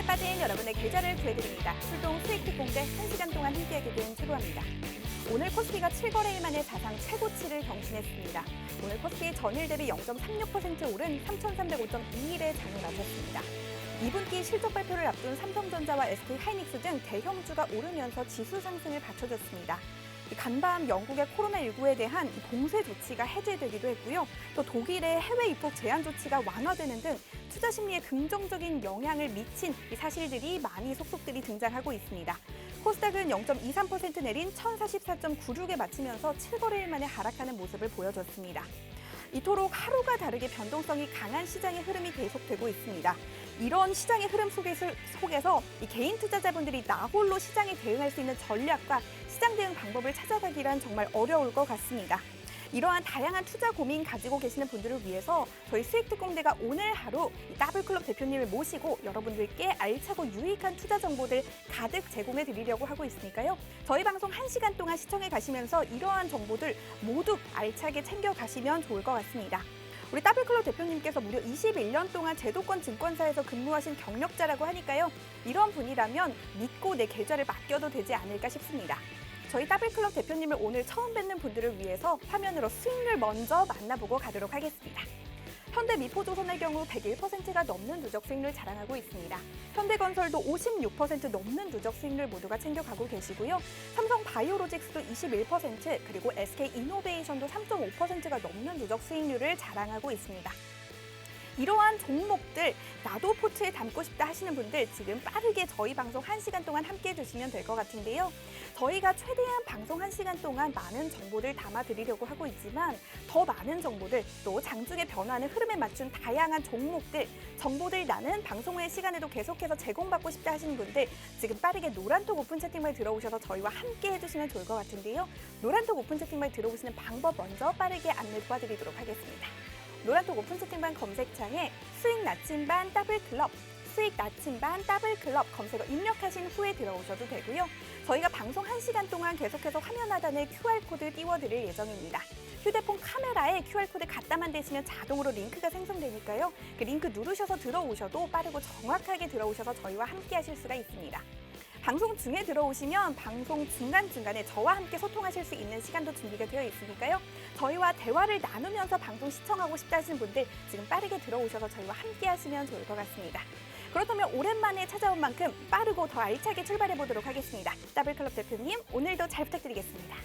빠진 여러분의 계좌를 구해드립니다. 출동 수익 공개 1시간 동안 함께하게 된 최고합니다. 오늘 코스피가 7거래일 만에 사상 최고치를 경신했습니다. 오늘 코스피 전일 대비 0.36% 오른 3,305.21에 장을 마쳤습니다. 2분기 실적 발표를 앞둔 삼성전자와 SK하이닉스 등 대형주가 오르면서 지수 상승을 받쳐줬습니다. 간밤 영국의 코로나19에 대한 봉쇄 조치가 해제되기도 했고요. 또 독일의 해외 입국 제한 조치가 완화되는 등 투자 심리에 긍정적인 영향을 미친 사실들이 많이 속속들이 등장하고 있습니다. 코스닥은 0.23% 내린 1044.96에 마치면서 7거래일 만에 하락하는 모습을 보여줬습니다. 이토록 하루가 다르게 변동성이 강한 시장의 흐름이 계속되고 있습니다. 이런 시장의 흐름 속에서 개인 투자자분들이 나홀로 시장에 대응할 수 있는 전략과 시장 대응 방법을 찾아가기란 정말 어려울 것 같습니다. 이러한 다양한 투자 고민 가지고 계시는 분들을 위해서 저희 수익특공대가 오늘 하루 더블클럽 대표님을 모시고 여러분들께 알차고 유익한 투자 정보들 가득 제공해 드리려고 하고 있으니까요. 저희 방송 1시간 동안 시청해 가시면서 이러한 정보들 모두 알차게 챙겨 가시면 좋을 것 같습니다. 우리 더블클럽 대표님께서 무려 21년 동안 제도권 증권사에서 근무하신 경력자라고 하니까요. 이런 분이라면 믿고 내 계좌를 맡겨도 되지 않을까 싶습니다. 저희 더블클럽 대표님을 오늘 처음 뵙는 분들을 위해서 화면으로 수익률 먼저 만나보고 가도록 하겠습니다. 현대미포조선의 경우 101%가 넘는 누적 수익률 자랑하고 있습니다. 현대건설도 56% 넘는 누적 수익률 모두가 챙겨가고 계시고요. 삼성바이오로직스도 21%, 그리고 SK이노베이션도 3.5%가 넘는 누적 수익률을 자랑하고 있습니다. 이러한 종목들 나도 포트에 담고 싶다 하시는 분들 지금 빠르게 저희 방송 1시간 동안 함께해 주시면 될 것 같은데요. 저희가 최대한 방송 1시간 동안 많은 정보를 담아드리려고 하고 있지만 더 많은 정보들 또 장중의 변화하는 흐름에 맞춘 다양한 종목들 정보들 나는 방송 후의 시간에도 계속해서 제공받고 싶다 하시는 분들 지금 빠르게 노란톡 오픈 채팅방에 들어오셔서 저희와 함께 해주시면 좋을 것 같은데요. 노란톡 오픈 채팅방에 들어오시는 방법 먼저 빠르게 안내 도와드리도록 하겠습니다. 노란톡 오픈 채팅방 검색창에 수익 나침반 더블클럽, 수익 나침반 더블클럽 검색어 입력하신 후에 들어오셔도 되고요. 저희가 방송 1시간 동안 계속해서 화면 하단에 QR코드 띄워드릴 예정입니다. 휴대폰 카메라에 QR코드 갖다만 대시면 자동으로 링크가 생성되니까요. 그 링크 누르셔서 들어오셔도 빠르고 정확하게 들어오셔서 저희와 함께 하실 수가 있습니다. 방송 중에 들어오시면 방송 중간중간에 저와 함께 소통하실 수 있는 시간도 준비가 되어 있으니까요. 저희와 대화를 나누면서 방송 시청하고 싶다 하시는 분들 지금 빠르게 들어오셔서 저희와 함께 하시면 좋을 것 같습니다. 그렇다면 오랜만에 찾아온 만큼 빠르고 더 알차게 출발해 보도록 하겠습니다. 더블클럽 대표님 오늘도 잘 부탁드리겠습니다.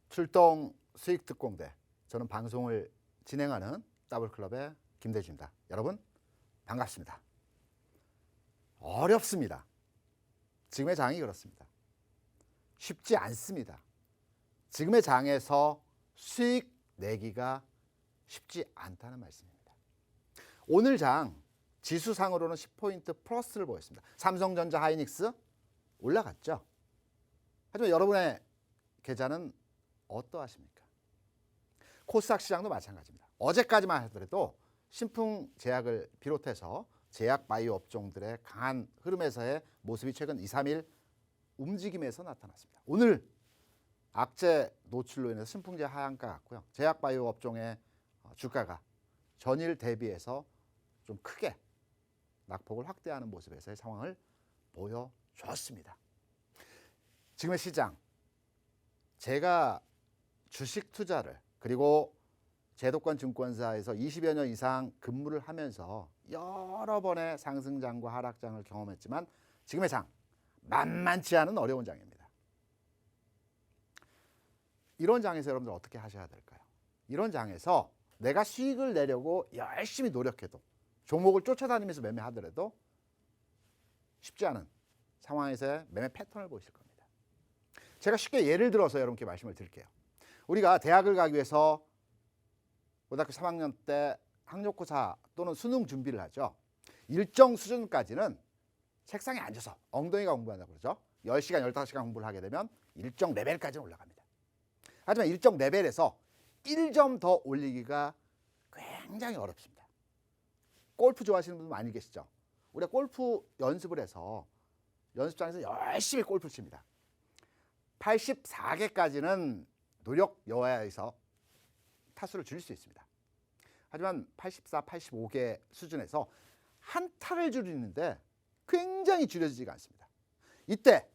출동 수익특공대, 저는 방송을 진행하는 더블클럽의 김대주입니다. 여러분 반갑습니다. 어렵습니다. 지금의 장이 그렇습니다. 쉽지 않습니다. 지금의 장에서 수익 내기가 쉽지 않다는 말씀입니다. 오늘 장 지수상으로는 10포인트 플러스를 보였습니다. 삼성전자, 하이닉스 올라갔죠. 하지만 여러분의 계좌는 어떠하십니까? 코스닥 시장도 마찬가지입니다. 어제까지만 하더라도 신풍제약을 비롯해서 제약 바이오 업종들의 강한 흐름에서의 모습이 최근 2, 3일 움직임에서 나타났습니다. 오늘 악재 노출로 인해서 신풍제 하한가 같고요. 제약 바이오 업종의 주가가 전일 대비해서 좀 크게 낙폭을 확대하는 모습에서의 상황을 보여줬습니다. 지금의 시장, 제가 주식 투자를 그리고 제도권 증권사에서 20여 년 이상 근무를 하면서 여러 번의 상승장과 하락장을 경험했지만 지금의 장 만만치 않은 어려운 장입니다. 이런 장에서 여러분들 어떻게 하셔야 될까요? 이런 장에서 내가 수익을 내려고 열심히 노력해도 종목을 쫓아다니면서 매매하더라도 쉽지 않은 상황에서의 매매 패턴을 보실 겁니다. 제가 쉽게 예를 들어서 여러분께 말씀을 드릴게요. 우리가 대학을 가기 위해서 고등학교 3학년 때 학력고사 또는 수능 준비를 하죠. 일정 수준까지는 책상에 앉아서 엉덩이가 공부한다고 그러죠. 10시간, 15시간 공부를 하게 되면 일정 레벨까지는 올라갑니다. 하지만 일정 레벨에서 1점 더 올리기가 굉장히 어렵습니다. 골프 좋아하시는 분 많이 계시죠? 우리가 골프 연습을 해서 연습장에서 열심히 골프를 칩니다. 84개까지는 노력 여하에서 타수를 줄일 수 있습니다. 하지만 84, 85개 수준에서 한 타를 줄이는데 굉장히 줄여지지가 않습니다. 이때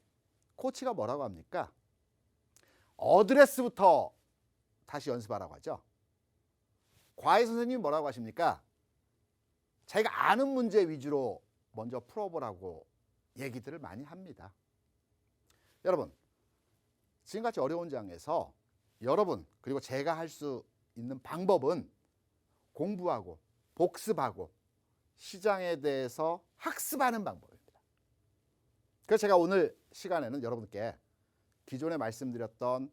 코치가 뭐라고 합니까? 어드레스부터 다시 연습하라고 하죠. 과외 선생님이 뭐라고 하십니까? 자기가 아는 문제 위주로 먼저 풀어보라고 얘기들을 많이 합니다. 여러분, 지금같이 어려운 장에서 여러분 그리고 제가 할 수 있는 방법은 공부하고 복습하고 시장에 대해서 학습하는 방법입니다. 그래서 제가 오늘 시간에는 여러분께 기존에 말씀드렸던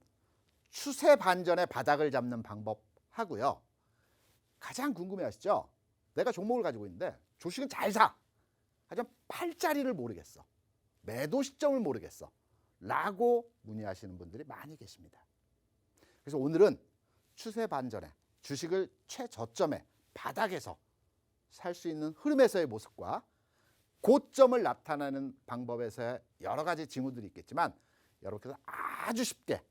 추세 반전의 바닥을 잡는 방법 하고요. 가장 궁금해하시죠? 내가 종목을 가지고 있는데 주식은 잘 사. 하지만 팔자리를 모르겠어. 매도 시점을 모르겠어. 라고 문의하시는 분들이 많이 계십니다. 그래서 오늘은 추세 반전에 주식을 최저점에 바닥에서 살 수 있는 흐름에서의 모습과 고점을 나타내는 방법에서의 여러 가지 징후들이 있겠지만 여러분께서 아주 쉽게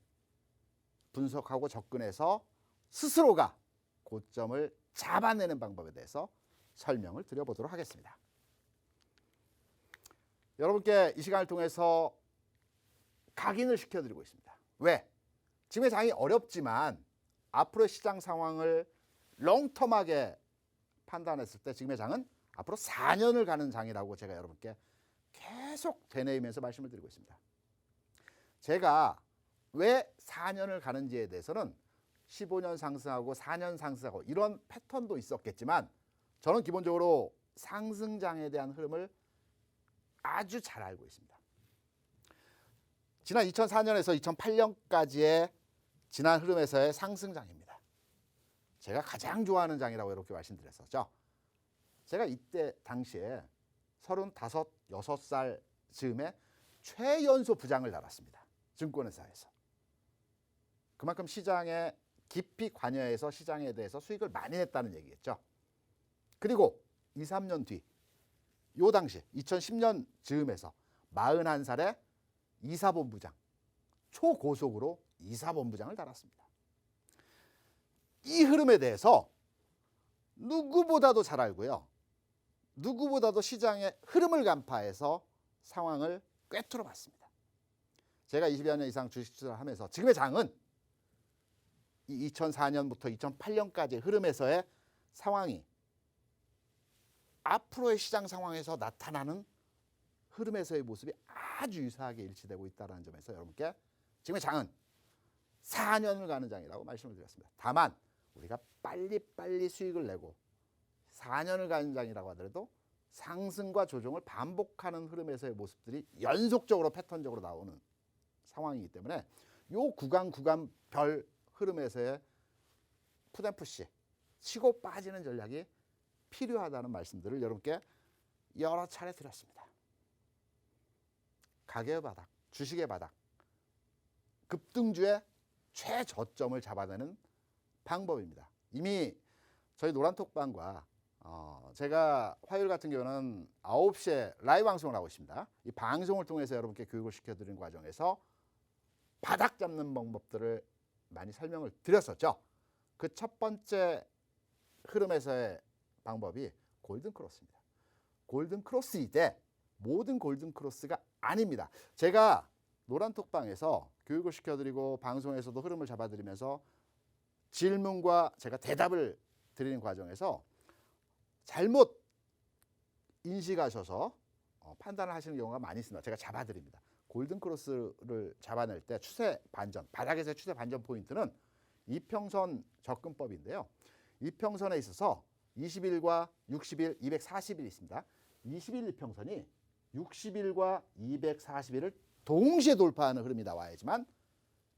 분석하고 접근해서 스스로가 고점을 잡아내는 방법에 대해서 설명을 드려보도록 하겠습니다. 여러분께 이 시간을 통해서 각인을 시켜드리고 있습니다. 왜? 지금의 장이 어렵지만 앞으로의 시장 상황을 롱텀하게 판단했을 때 지금의 장은 앞으로 4년을 가는 장이라고 제가 여러분께 계속 되뇌이면서 말씀을 드리고 있습니다. 제가 왜 4년을 가는지에 대해서는 15년 상승하고 4년 상승하고 이런 패턴도 있었겠지만 저는 기본적으로 상승장에 대한 흐름을 아주 잘 알고 있습니다. 지난 2004년에서 2008년까지의 지난 흐름에서의 상승장입니다. 제가 가장 좋아하는 장이라고 이렇게 말씀드렸었죠. 제가 이때 당시에 35, 6살 즈음에 최연소 부장을 달았습니다. 증권회사에서. 그만큼 시장에 깊이 관여해서 시장에 대해서 수익을 많이 냈다는 얘기겠죠. 그리고 2, 3년 뒤, 요 당시 2010년 즈음에서 41살에 이사본부장, 초고속으로 이사본부장을 달았습니다. 이 흐름에 대해서 누구보다도 잘 알고요. 누구보다도 시장의 흐름을 간파해서 상황을 꿰뚫어 봤습니다. 제가 20여 년 이상 주식 투자를 하면서 지금의 장은 2004년부터 2008년까지의 흐름에서의 상황이 앞으로의 시장 상황에서 나타나는 흐름에서의 모습이 아주 유사하게 일치되고 있다는 점에서 여러분께 지금의 장은 4년을 가는 장이라고 말씀을 드렸습니다. 다만 우리가 빨리빨리 수익을 내고 4년을 가는 장이라고 하더라도 상승과 조정을 반복하는 흐름에서의 모습들이 연속적으로 패턴적으로 나오는 상황이기 때문에 요 구간별 흐름에서의 풋앤푸시, 치고 빠지는 전략이 필요하다는 말씀들을 여러분께 여러 차례 드렸습니다. 가계의 바닥, 주식의 바닥, 급등주의 최저점을 잡아내는 방법입니다. 이미 저희 노란톡방과 제가 화요일 같은 경우는 9시에 라이브 방송을 하고 있습니다. 이 방송을 통해서 여러분께 교육을 시켜드리는 과정에서 바닥 잡는 방법들을 많이 설명을 드렸었죠. 그 첫 번째 흐름에서의 방법이 골든크로스입니다. 골든크로스이되 모든 골든크로스가 아닙니다. 제가 노란톡방에서 교육을 시켜드리고 방송에서도 흐름을 잡아드리면서 질문과 제가 대답을 드리는 과정에서 잘못 인식하셔서 판단을 하시는 경우가 많이 있습니다. 제가 잡아드립니다. 골든크로스를 잡아낼 때 추세 반전, 바닥에서의 추세 반전 포인트는 이평선 접근법인데요. 이평선에 있어서 20일과 60일, 240일이 있습니다. 20일 이평선이 60일과 240일을 동시에 돌파하는 흐름이 나와야지만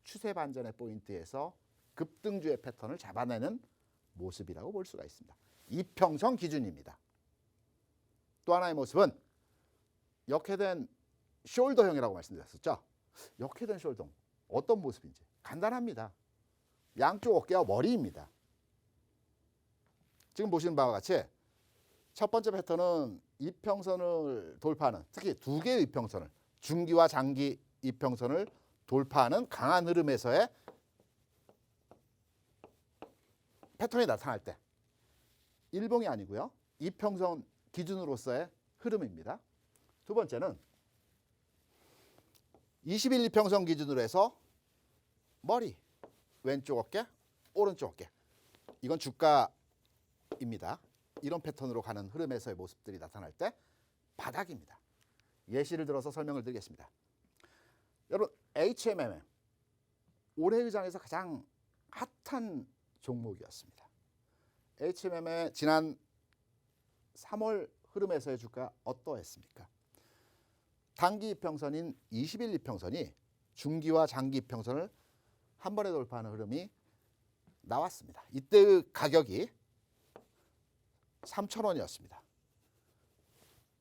추세 반전의 포인트에서 급등주의 패턴을 잡아내는 모습이라고 볼 수가 있습니다. 이평선 기준입니다. 또 하나의 모습은 역회된 숄더형이라고 말씀드렸었죠. 역회된 숄더 어떤 모습인지 간단합니다. 양쪽 어깨와 머리입니다. 지금 보시는 바와 같이 첫 번째 패턴은 이평선을 돌파하는, 특히 두 개의 이평선을, 중기와 장기 이평선을 돌파하는 강한 흐름에서의 패턴이 나타날 때 일봉이 아니고요. 이평선 기준으로서의 흐름입니다. 두 번째는 21 이평선 기준으로 해서 머리, 왼쪽 어깨, 오른쪽 어깨. 이건 주가입니다. 이런 패턴으로 가는 흐름에서의 모습들이 나타날 때 바닥입니다. 예시를 들어서 설명을 드리겠습니다. 여러분, HMM 올해의 장에서 가장 핫한 종목이었습니다. HMM의 지난 3월 흐름에서의 주가 어떠했습니까? 단기 이평선인 21 이평선이 중기와 장기 이평선을 한 번에 돌파하는 흐름이 나왔습니다. 이때의 가격이 3,000원이었습니다.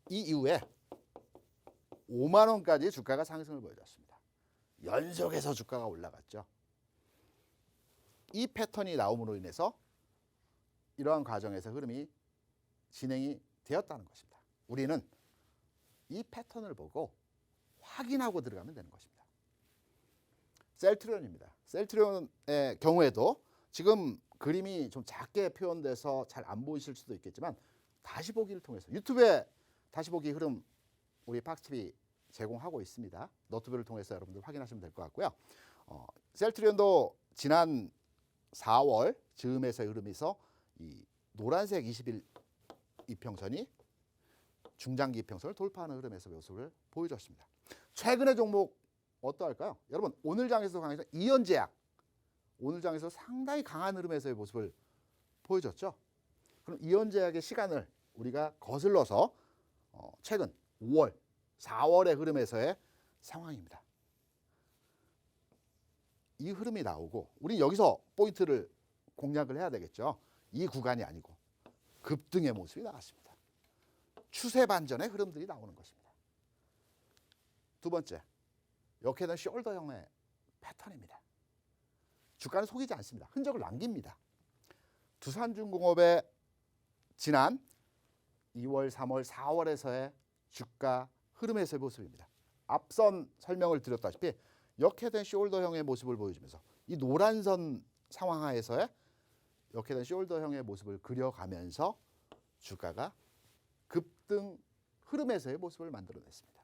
이 이후에 5만 원까지 주가가 상승을 보여줬습니다. 연속해서 주가가 올라갔죠. 이 패턴이 나옴으로 인해서 이러한 과정에서 흐름이 진행이 되었다는 것입니다. 우리는 이 패턴을 보고 확인하고 들어가면 되는 것입니다. 셀트리온입니다. 셀트리온의 경우에도 지금 그림이 좀 작게 표현돼서 잘 안 보이실 수도 있겠지만 다시 보기를 통해서 유튜브에 다시 보기 흐름 우리 팍스TV 제공하고 있습니다. 너튜브를 통해서 여러분들 확인하시면 될 것 같고요. 셀트리온도 지난 4월 즈음에서의 흐름에서 이 노란색 21 이평선이 중장기 이평선을 돌파하는 흐름에서 모습을 보여줬습니다. 최근의 종목 어떠할까요? 여러분, 오늘 장에서 강해서 이연제약 오늘 장에서 상당히 강한 흐름에서의 모습을 보여줬죠. 그럼 이연제약의 시간을 우리가 거슬러서 최근 5월, 4월의 흐름에서의 상황입니다. 이 흐름이 나오고 우리 여기서 포인트를 공략을 해야 되겠죠. 이 구간이 아니고 급등의 모습이 나왔습니다. 추세 반전의 흐름들이 나오는 것입니다. 두 번째, 역회된 숄더형의 패턴입니다. 주가는 속이지 않습니다. 흔적을 남깁니다. 두산중공업의 지난 2월, 3월, 4월에서의 주가 흐름에서의 모습입니다. 앞선 설명을 드렸다시피 역회된 숄더형의 모습을 보여주면서 이 노란선 상황하에서의 역회된 숄더형의 모습을 그려가면서 주가가 급등 흐름에서의 모습을 만들어냈습니다.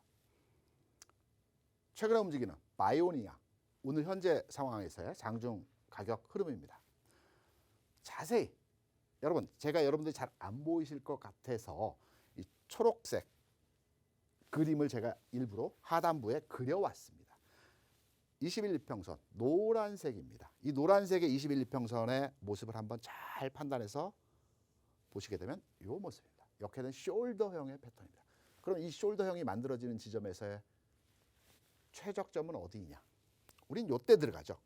최근에 움직이는 바이오니아 오늘 현재 상황에서의 장중 가격 흐름입니다. 자세히 여러분, 제가 여러분들이 잘 안 보이실 것 같아서 이 초록색 그림을 제가 일부러 하단부에 그려왔습니다. 21일평선 노란색입니다. 이 노란색의 21일평선의 모습을 한번 잘 판단해서 보시게 되면 이 모습입니다. 역회된 숄더형의 패턴입니다. 그럼 이 숄더형이 만들어지는 지점에서의 최적점은 어디냐? 우린 요때 들어가죠.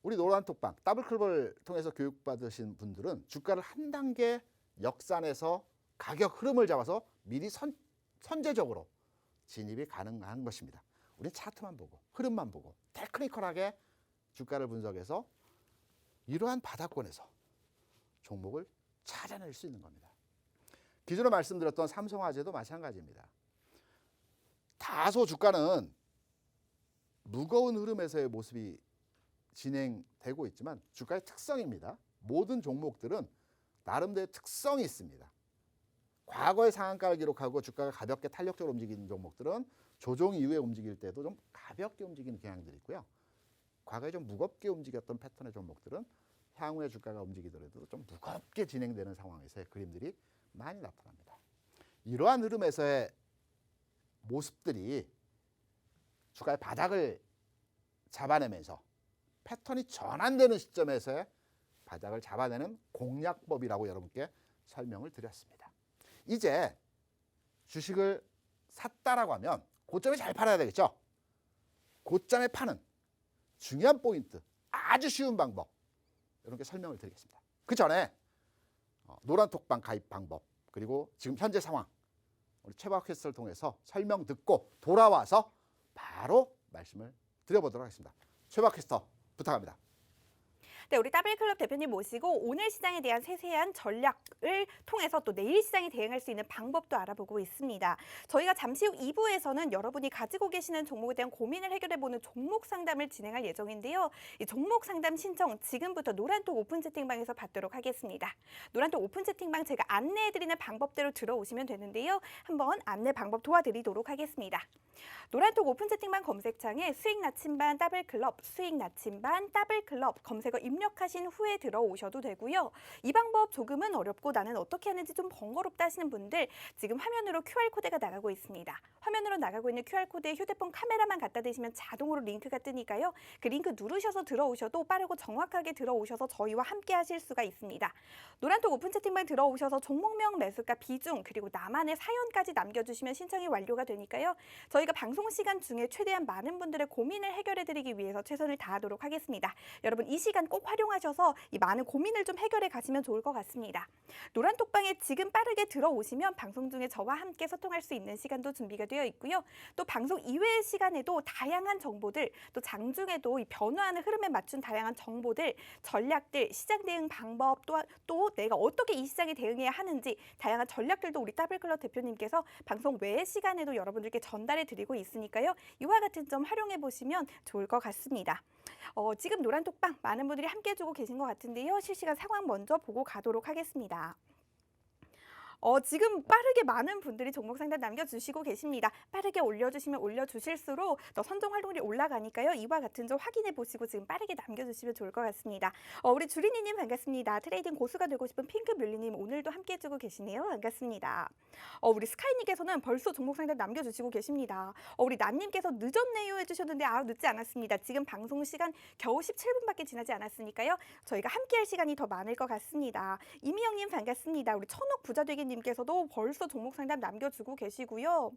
우리 노란톡방 더블클럽을 통해서 교육받으신 분들은 주가를 한 단계 역산해서 가격 흐름을 잡아서 미리 선제적으로 진입이 가능한 것입니다. 우리는 차트만 보고 흐름만 보고 테크니컬하게 주가를 분석해서 이러한 바닥권에서 종목을 찾아낼 수 있는 겁니다. 기존에 말씀드렸던 삼성화재도 마찬가지입니다. 다소 주가는 무거운 흐름에서의 모습이 진행되고 있지만 주가의 특성입니다. 모든 종목들은 나름대로 특성이 있습니다. 과거의 상한가를 기록하고 주가가 가볍게 탄력적으로 움직이는 종목들은 조정 이후에 움직일 때도 좀 가볍게 움직이는 경향들이 있고요. 과거에 좀 무겁게 움직였던 패턴의 종목들은 향후에 주가가 움직이더라도 좀 무겁게 진행되는 상황에서의 그림들이 많이 나타납니다. 이러한 흐름에서의 모습들이 주가의 바닥을 잡아내면서 패턴이 전환되는 시점에서의 바닥을 잡아내는 공략법이라고 여러분께 설명을 드렸습니다. 이제 주식을 샀다라고 하면 고점에 잘 팔아야 되겠죠. 고점에 파는 중요한 포인트, 아주 쉬운 방법 이렇게 설명을 드리겠습니다. 그 전에 노란 톡방 가입 방법 그리고 지금 현재 상황 우리 최박 캐스터를 통해서 설명 듣고 돌아와서 바로 말씀을 드려보도록 하겠습니다. 최박 캐스터 부탁합니다. 네, 우리 따블클럽 대표님 모시고 오늘 시장에 대한 세세한 전략을 통해서 또 내일 시장에 대응할 수 있는 방법도 알아보고 있습니다. 저희가 잠시 후 2부에서는 여러분이 가지고 계시는 종목에 대한 고민을 해결해보는 종목 상담을 진행할 예정인데요. 이 종목 상담 신청 지금부터 노란톡 오픈 채팅방에서 받도록 하겠습니다. 노란톡 오픈 채팅방 제가 안내해드리는 방법대로 들어오시면 되는데요. 한번 안내 방법 도와드리도록 하겠습니다. 노란톡 오픈 채팅방 검색창에 수익 나침반 따블클럽, 수익 나침반 따블클럽 검색어 입력하신 후에 들어오셔도 되고요. 이 방법 조금은 어렵고 나는 어떻게 하는지 좀 번거롭다 하시는 분들 지금 화면으로 QR코드가 나가고 있습니다. 화면으로 나가고 있는 QR코드에 휴대폰 카메라만 갖다 대시면 자동으로 링크가 뜨니까요. 그 링크 누르셔서 들어오셔도 빠르고 정확하게 들어오셔서 저희와 함께 하실 수가 있습니다. 노란톡 오픈 채팅방 들어오셔서 종목명, 매수가, 비중 그리고 나만의 사연까지 남겨주시면 신청이 완료가 되니까요. 저희가 방송 시간 중에 최대한 많은 분들의 고민을 해결해드리기 위해서 최선을 다하도록 하겠습니다. 여러분 이 시간 꼭 활용하셔서 이 많은 고민을 좀 해결해 가시면 좋을 것 같습니다. 노란톡방에 지금 빠르게 들어오시면 방송 중에 저와 함께 소통할 수 있는 시간도 준비가 되어 있고요. 또 방송 이외의 시간에도 다양한 정보들, 또 장중에도 이 변화하는 흐름에 맞춘 다양한 정보들, 전략들, 시장 대응 방법, 또 내가 어떻게 이 시장에 대응해야 하는지 다양한 전략들도 우리 따블클럽 대표님께서 방송 외의 시간에도 여러분들께 전달해 드리고 있으니까요. 이와 같은 점 활용해 보시면 좋을 것 같습니다. 지금 노란톡방 많은 분들이 함께 해주고 계신 것 같은데요. 실시간 상황 먼저 보고 가도록 하겠습니다. 지금 빠르게 많은 분들이 종목 상담 남겨주시고 계십니다. 빠르게 올려주시면 올려주실수록 더 선정 활동률이 올라가니까요. 이와 같은 점 확인해 보시고 지금 빠르게 남겨주시면 좋을 것 같습니다. 우리 주린이님 반갑습니다. 트레이딩 고수가 되고 싶은 핑크뮬리님 오늘도 함께 해주고 계시네요. 반갑습니다. 우리 스카이님께서는 벌써 종목 상담 남겨주시고 계십니다. 우리 난님께서 늦었네요 해주셨는데 늦지 않았습니다. 지금 방송 시간 겨우 17분밖에 지나지 않았으니까요. 저희가 함께 할 시간이 더 많을 것 같습니다. 이미영님 반갑습니다. 우리 천옥 부자되기 님께서도 벌써 종목 상담 남겨주고 계시고요.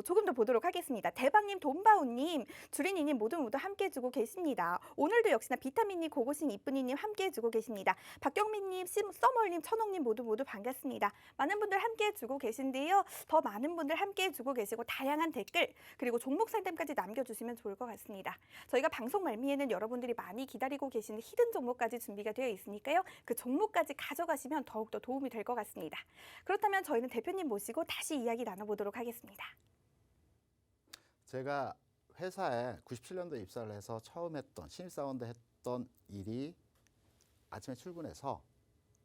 조금 더 보도록 하겠습니다. 대박님, 돈바우님, 주린이님 모두 함께 해주고 계십니다. 오늘도 역시나 비타민님, 고고싱 이쁜이님 함께 해주고 계십니다. 박경민님, 써멀님, 천옥님 모두 반갑습니다. 많은 분들 함께 해주고 계신데요. 더 많은 분들 함께 해주고 계시고 다양한 댓글 그리고 종목 상담까지 남겨주시면 좋을 것 같습니다. 저희가 방송 말미에는 여러분들이 많이 기다리고 계시는 히든 종목까지 준비가 되어 있으니까요. 그 종목까지 가져가시면 더욱더 도움이 될 것 같습니다. 그렇다면 저희는 대표님 모시고 다시 이야기 나눠보도록 하겠습니다. 제가 회사에 97년도에 입사를 해서 처음 했던 신입사원때 했던 일이 아침에 출근해서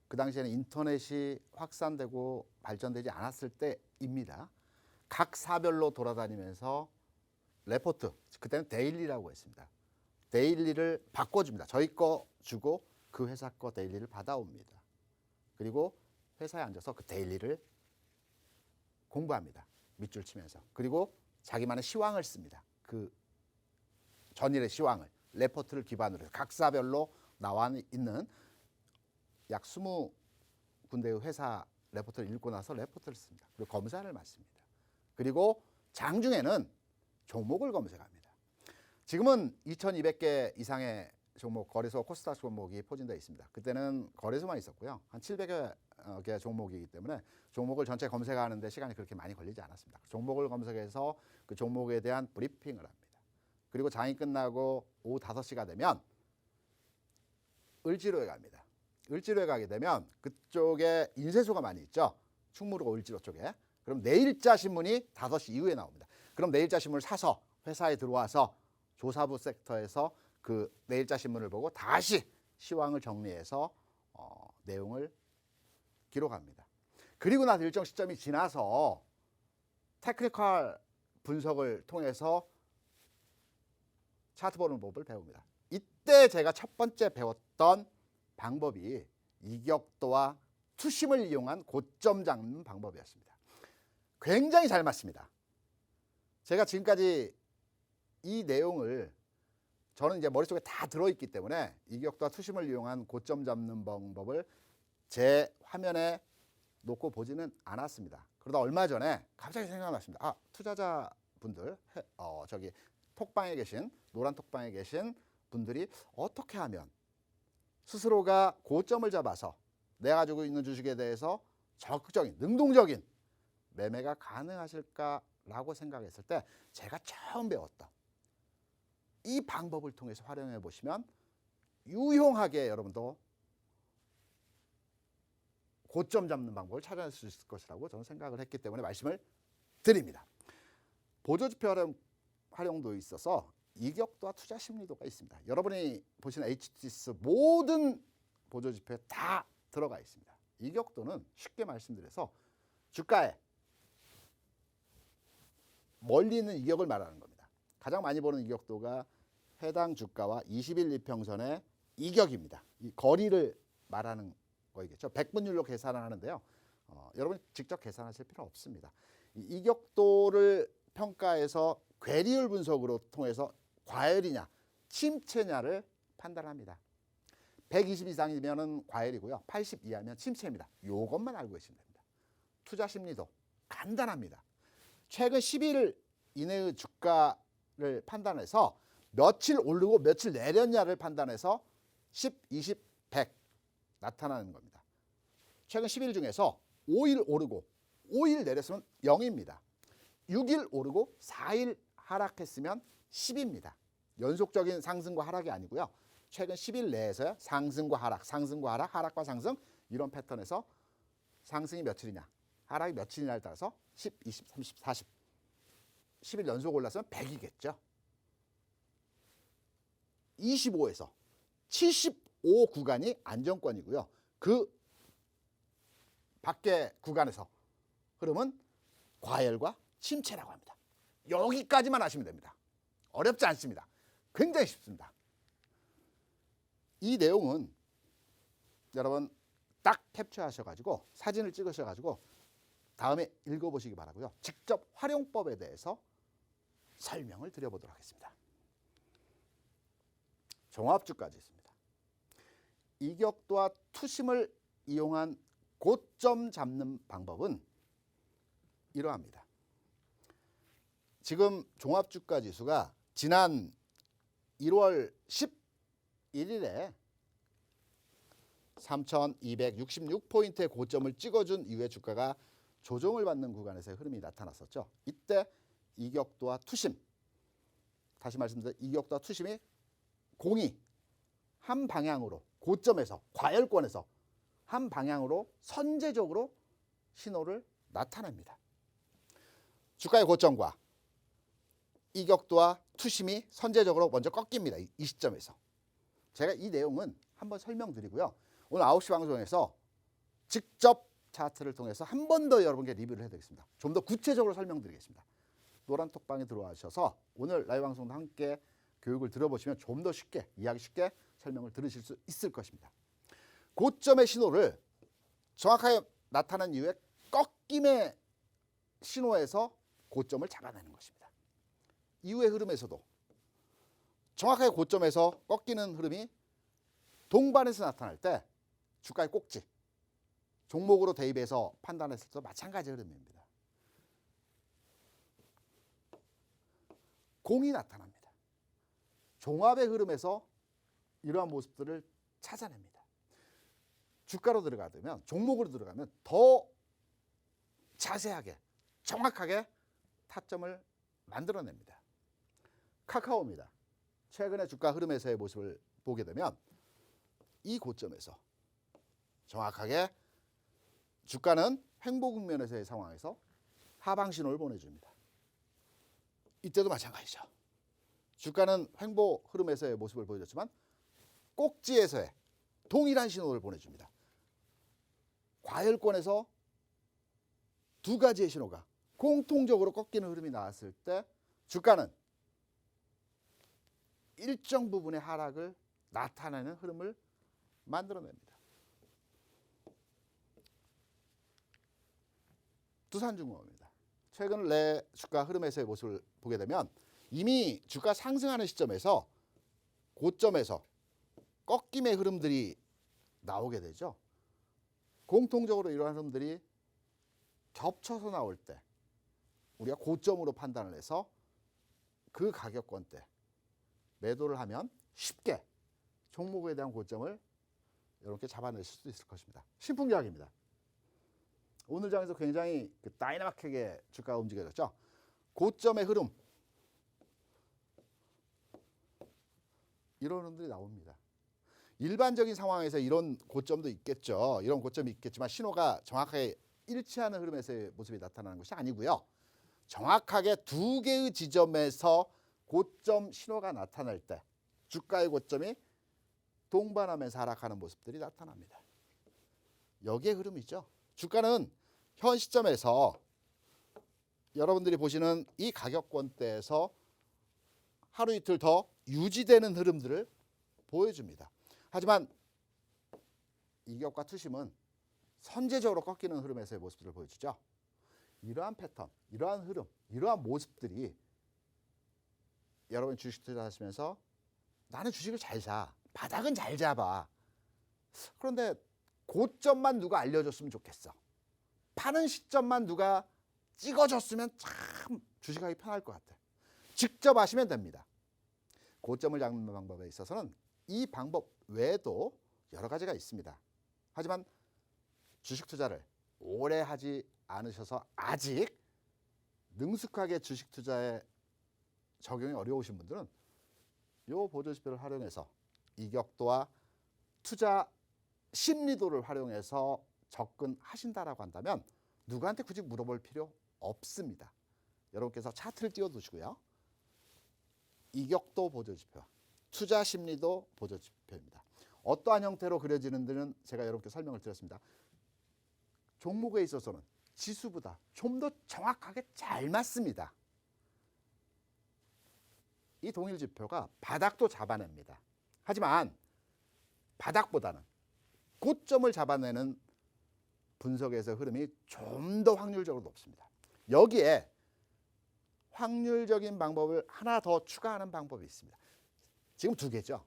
그 당시에는 인터넷이 확산되고 발전되지 않았을 때입니다. 각 사별로 돌아다니면서 레포트, 그때는 데일리라고 했습니다. 데일리를 바꿔줍니다. 저희 거 주고 그 회사 거 데일리를 받아옵니다. 그리고 회사에 앉아서 그 데일리를 공부합니다. 밑줄 치면서. 그리고 자기만의 시황을 씁니다. 그 전일의 시황을 레포트를 기반으로 해서 각 사별로 나와 있는 약 20군데의 회사 레포트를 읽고 나서 레포트를 씁니다. 그리고 검사를 맞습니다. 그리고 장중에는 종목을 검색합니다. 지금은 2,200개 이상의 종목, 거래소 코스닥 종목이 포진되어 있습니다. 그때는 거래소만 있었고요. 한 700개 종목이기 때문에 종목을 전체 검색하는 데 시간이 그렇게 많이 걸리지 않았습니다. 종목을 검색해서 그 종목에 대한 브리핑을 합니다. 그리고 장이 끝나고 오후 5시가 되면 을지로에 갑니다. 을지로에 가게 되면 그쪽에 인쇄소가 많이 있죠. 충무로 을지로 쪽에. 그럼 내일자 신문이 5시 이후에 나옵니다. 그럼 내일자 신문을 사서 회사에 들어와서 조사부 섹터에서 그 내일자 신문을 보고 다시 시황을 정리해서 내용을 기록합니다. 그리고 나서 일정 시점이 지나서 테크니컬 분석을 통해서 차트 보는 법을 배웁니다. 이때 제가 첫 번째 배웠던 방법이 이격도와 투심을 이용한 고점 잡는 방법이었습니다. 굉장히 잘 맞습니다. 제가 지금까지 이 내용을 저는 이제 머릿속에 다 들어있기 때문에 이격도와 투심을 이용한 고점 잡는 방법을 제 화면에 놓고 보지는 않았습니다. 그러다 얼마 전에 갑자기 생각났습니다. 투자자분들 저기 톡방에 계신 노란 톡방에 계신 분들이 어떻게 하면 스스로가 고점을 잡아서 내가 가지고 있는 주식에 대해서 적극적인 능동적인 매매가 가능하실까라고 생각했을 때 제가 처음 배웠던 이 방법을 통해서 활용해 보시면 유용하게 여러분도 고점 잡는 방법을 찾아낼 수 있을 것이라고 저는 생각을 했기 때문에 말씀을 드립니다. 보조지표 활용도에 있어서 이격도와 투자 심리도가 있습니다. 여러분이 보시는 HTS 모든 보조지표에 다 들어가 있습니다. 이격도는 쉽게 말씀드려서 주가에 멀리 있는 이격을 말하는 겁니다. 가장 많이 보는 이격도가 해당 주가와 20일 이평선의 이격입니다. 이 거리를 말하는 거이겠죠. 백분율로 계산을 하는데요. 여러분 직접 계산하실 필요 없습니다. 이 이격도를 평가해서 괴리율 분석으로 통해서 과열이냐 침체냐를 판단합니다. 120 이상이면 과열이고요. 80 이하면 침체입니다. 이것만 알고 계시면 됩니다. 투자 심리도 간단합니다. 최근 10일 이내의 주가를 판단해서 며칠 오르고 며칠 내렸냐를 판단해서 10, 20, 100 나타나는 겁니다. 최근 10일 중에서 5일 오르고 5일 내렸으면 0입니다. 6일 오르고 4일 하락했으면 10입니다. 연속적인 상승과 하락이 아니고요. 최근 10일 내에서요. 상승과 하락, 상승과 하락, 하락과 상승 이런 패턴에서 상승이 며칠이냐, 하락이 며칠이냐에 따라서 10, 20, 30, 40 10일 연속 올랐으면 100이겠죠. 25에서 75 구간이 안정권이고요. 그 밖의 구간에서 흐름은 과열과 침체라고 합니다. 여기까지만 하시면 됩니다. 어렵지 않습니다. 굉장히 쉽습니다. 이 내용은 여러분 딱 캡처하셔가지고 사진을 찍으셔가지고 다음에 읽어보시기 바라고요. 직접 활용법에 대해서 설명을 드려보도록 하겠습니다. 종합주까지 있습니다. 이격도와 투심을 이용한 고점 잡는 방법은 이러합니다. 지금 종합주가 지수가 지난 1월 11일에 3,266포인트의 고점을 찍어준 이후에 주가가 조정을 받는 구간에서의 흐름이 나타났었죠. 이때 이격도와 투심, 다시 말씀드려 이격도와 투심이 공이 한 방향으로 고점에서 과열권에서 한 방향으로 선제적으로 신호를 나타냅니다. 주가의 고점과 이격도와 투심이 선제적으로 먼저 꺾입니다. 이 시점에서. 제가 이 내용은 한번 설명드리고요. 오늘 9시 방송에서 직접 차트를 통해서 한 번 더 여러분께 리뷰를 해드리겠습니다. 좀 더 구체적으로 설명드리겠습니다. 노란 톡방에 들어와주셔서 오늘 라이브 방송도 함께 교육을 들어보시면 좀 더 쉽게, 이해하기 쉽게 설명을 들으실 수 있을 것입니다. 고점의 신호를 정확하게 나타난 이후에 꺾임의 신호에서 고점을 잡아내는 것입니다. 이후의 흐름에서도 정확하게 고점에서 꺾이는 흐름이 동반해서 나타날 때 주가의 꼭지, 종목으로 대입해서 판단했을 때도 마찬가지 흐름입니다. 공이 나타납니다. 종합의 흐름에서 이러한 모습들을 찾아냅니다. 주가로 들어가면, 종목으로 들어가면 더 자세하게, 정확하게 타점을 만들어냅니다. 카카오입니다. 최근의 주가 흐름에서의 모습을 보게 되면 이 고점에서 정확하게 주가는 횡보 국면에서의 상황에서 하방 신호를 보내줍니다. 이때도 마찬가지죠. 주가는 횡보 흐름에서의 모습을 보여줬지만 꼭지에서의 동일한 신호를 보내줍니다. 과열권에서 두 가지의 신호가 공통적으로 꺾이는 흐름이 나왔을 때 주가는 일정 부분의 하락을 나타내는 흐름을 만들어냅니다. 두산중공업입니다. 최근 내 주가 흐름에서의 모습을 보게 되면 이미 주가 상승하는 시점에서 고점에서 꺾임의 흐름들이 나오게 되죠. 공통적으로 이러한 흐름들이 겹쳐서 나올 때 우리가 고점으로 판단을 해서 그 가격권대 매도를 하면 쉽게 종목에 대한 고점을 이렇게 잡아내실 수 있을 것입니다. 신풍기약입니다. 오늘 장에서 굉장히 다이나믹하게 주가가 움직여졌죠. 고점의 흐름, 이런 흐름들이 나옵니다. 일반적인 상황에서 이런 고점도 있겠죠. 이런 고점이 있겠지만 신호가 정확하게 일치하는 흐름에서의 모습이 나타나는 것이 아니고요. 정확하게 두 개의 지점에서 고점 신호가 나타날 때 주가의 고점이 동반하면서 하락하는 모습들이 나타납니다. 여기에 흐름이죠. 주가는 현 시점에서 여러분들이 보시는 이 가격권대에서 하루 이틀 더 유지되는 흐름들을 보여줍니다. 하지만 이격과 투심은 선제적으로 꺾이는 흐름에서의 모습들을 보여주죠. 이러한 패턴, 이러한 흐름, 이러한 모습들이 여러분 주식 투자하시면서 나는 주식을 잘 사, 바닥은 잘 잡아. 그런데 고점만 누가 알려줬으면 좋겠어. 파는 시점만 누가 찍어줬으면 참 주식하기 편할 것 같아. 직접 하시면 됩니다. 고점을 잡는 방법에 있어서는 이 방법 외에도 여러 가지가 있습니다. 하지만 주식 투자를 오래 하지 않으셔서 아직 능숙하게 주식 투자에 적용이 어려우신 분들은 이 보조지표를 활용해서 이격도와 투자 심리도를 활용해서 접근하신다라고 한다면 누구한테 굳이 물어볼 필요 없습니다. 여러분께서 차트를 띄워두시고요. 이격도 보조지표, 투자 심리도 보조지표입니다. 어떠한 형태로 그려지는지는 제가 여러분께 설명을 드렸습니다. 종목에 있어서는 지수보다 좀 더 정확하게 잘 맞습니다. 이 동일 지표가 바닥도 잡아냅니다. 하지만 바닥보다는 고점을 잡아내는 분석에서 흐름이 좀 더 확률적으로 높습니다. 여기에 확률적인 방법을 하나 더 추가하는 방법이 있습니다. 지금 두 개죠.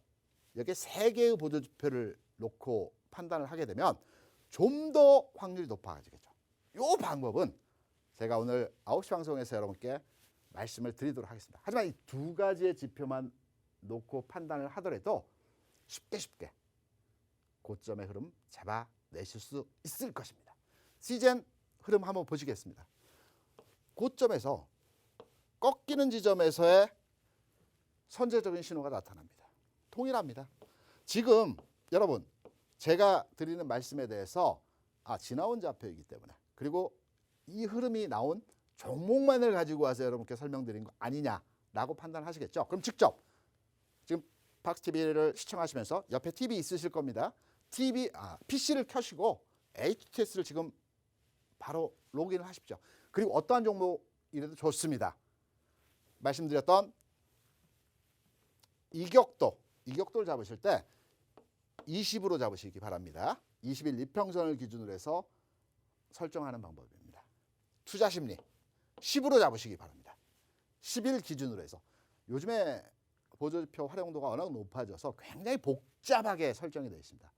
여기에 세 개의 보조지표를 놓고 판단을 하게 되면 좀 더 확률이 높아지겠죠. 이 방법은 제가 오늘 9시 방송에서 여러분께 말씀을 드리도록 하겠습니다. 하지만 이 두 가지의 지표만 놓고 판단을 하더라도 쉽게 고점의 흐름 잡아내실 수 있을 것입니다. 시젠 흐름 한번 보시겠습니다. 고점에서 꺾이는 지점에서의 선제적인 신호가 나타납니다. 동일합니다. 지금 여러분 제가 드리는 말씀에 대해서 지나온 좌표이기 때문에 그리고 이 흐름이 나온 종목만을 가지고 와서 여러분께 설명드린 거 아니냐라고 판단하시겠죠. 그럼 직접 지금 박스TV를 시청하시면서 옆에 TV 있으실 겁니다. PC를 켜시고 HTS를 지금 바로 로그인을 하십시오. 그리고 어떠한 종목이라도 좋습니다. 말씀드렸던 이격도를 잡으실 때 20으로 잡으시기 바랍니다. 20일 이평선을 기준으로 해서 설정하는 방법입니다. 투자 심리 10으로 잡으시기 바랍니다. 10일 기준으로 해서 요즘에 보조지표 활용도가 워낙 높아져서 굉장히 복잡하게 설정이 되어 있습니다.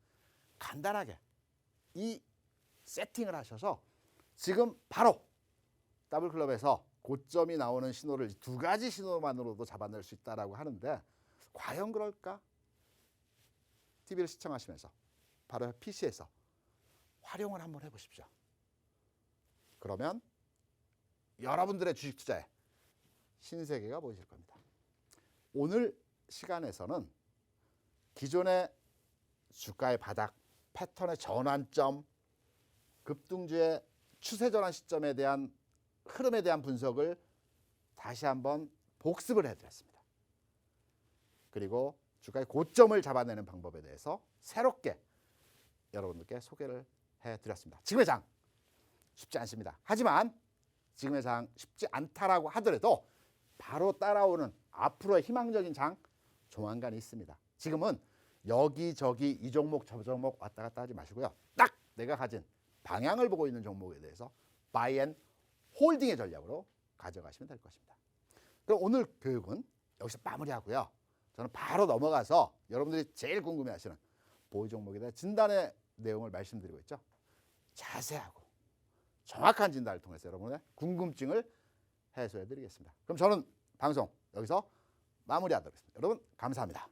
간단하게 이 세팅을 하셔서 지금 바로 더블클럽에서 고점이 나오는 신호를 두 가지 신호만으로도 잡아낼 수 있다라고 하는데 과연 그럴까? TV를 시청하시면서 바로 PC에서 활용을 한번 해보십시오. 그러면 여러분들의 주식 투자에 신세계가 보이실 겁니다. 오늘 시간에서는 기존의 주가의 바닥, 패턴의 전환점, 급등주의 추세 전환 시점에 대한 흐름에 대한 분석을 다시 한번 복습을 해드렸습니다. 그리고 주가의 고점을 잡아내는 방법에 대해서 새롭게 여러분들께 소개를 해드렸습니다. 지금의 장 쉽지 않습니다. 하지만 지금의 장 쉽지 않다라고 하더라도 바로 따라오는 앞으로의 희망적인 장 조만간 있습니다. 지금은 여기저기 이 종목 저 종목 왔다 갔다 하지 마시고요. 딱 내가 가진 방향을 보고 있는 종목에 대해서 바이 앤 홀딩의 전략으로 가져가시면 될 것입니다. 그럼 오늘 교육은 여기서 마무리하고요. 저는 바로 넘어가서 여러분들이 제일 궁금해하시는 보유 종목에 대한 진단의 내용을 말씀드리고 있죠. 자세하고 정확한 진단을 통해서 여러분의 궁금증을 해소해 드리겠습니다. 그럼 저는 방송 여기서 마무리하도록 하겠습니다. 여러분 감사합니다.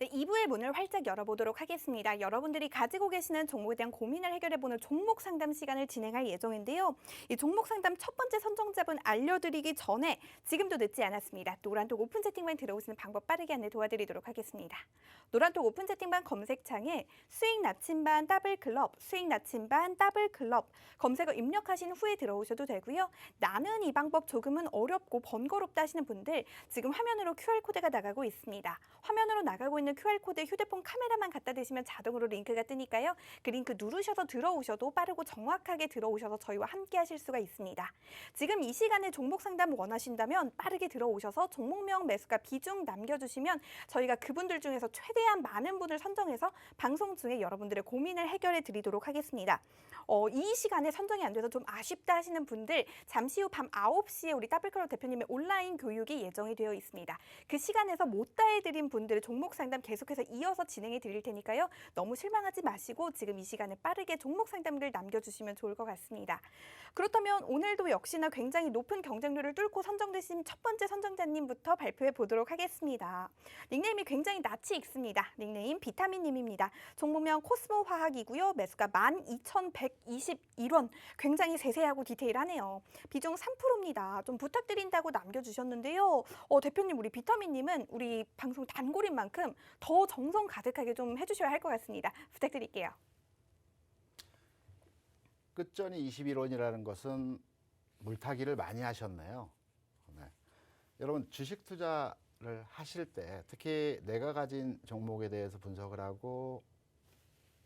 네, 2부의 문을 활짝 열어보도록 하겠습니다. 여러분들이 가지고 계시는 종목에 대한 고민을 해결해보는 종목 상담 시간을 진행할 예정인데요. 이 종목 상담 첫 번째 선정자분 알려드리기 전에 지금도 늦지 않았습니다. 노란톡 오픈 채팅방 들어오시는 방법 빠르게 안내 도와드리도록 하겠습니다. 노란톡 오픈 채팅방 검색창에 수익 나침반 더블클럽, 수익 나침반 더블클럽 검색어 입력하신 후에 들어오셔도 되고요. 나는 이 방법 조금은 어렵고 번거롭다 하시는 분들 지금 화면으로 QR코드가 나가고 있습니다. 화면으로 나가고 있는 QR코드에 휴대폰 카메라만 갖다 대시면 자동으로 링크가 뜨니까요. 그 링크 누르셔서 들어오셔도 빠르고 정확하게 들어오셔서 저희와 함께 하실 수가 있습니다. 지금 이 시간에 종목 상담 원하신다면 빠르게 들어오셔서 종목명, 매수가, 비중 남겨주시면 저희가 그분들 중에서 최대한 많은 분을 선정해서 방송 중에 여러분들의 고민을 해결해 드리도록 하겠습니다. 이 시간에 선정이 안 돼서 좀 아쉽다 하시는 분들 잠시 후 밤 9시에 우리 더블클럽 대표님의 온라인 교육이 예정이 되어 있습니다. 그 시간에서 못 다 해드린 분들의 종목 상담 계속해서 이어서 진행해 드릴 테니까요. 너무 실망하지 마시고 지금 이 시간에 빠르게 종목 상담글 남겨주시면 좋을 것 같습니다. 그렇다면 오늘도 역시나 굉장히 높은 경쟁률을 뚫고 선정되신 첫 번째 선정자님부터 발표해 보도록 하겠습니다. 닉네임이 굉장히 낯이 익습니다. 닉네임 비타민님입니다. 종목명 코스모 화학이고요. 매수가 12,121원. 굉장히 세세하고 디테일하네요. 비중 3%입니다. 좀 부탁드린다고 남겨주셨는데요. 대표님 우리 비타민님은 우리 방송 단골인 만큼 더 정성 가득하게 좀 해주셔야 할 것 같습니다. 부탁드릴게요. 끝전이 21원이라는 것은 물타기를 많이 하셨네요. 네. 여러분 주식 투자를 하실 때 특히 내가 가진 종목에 대해서 분석을 하고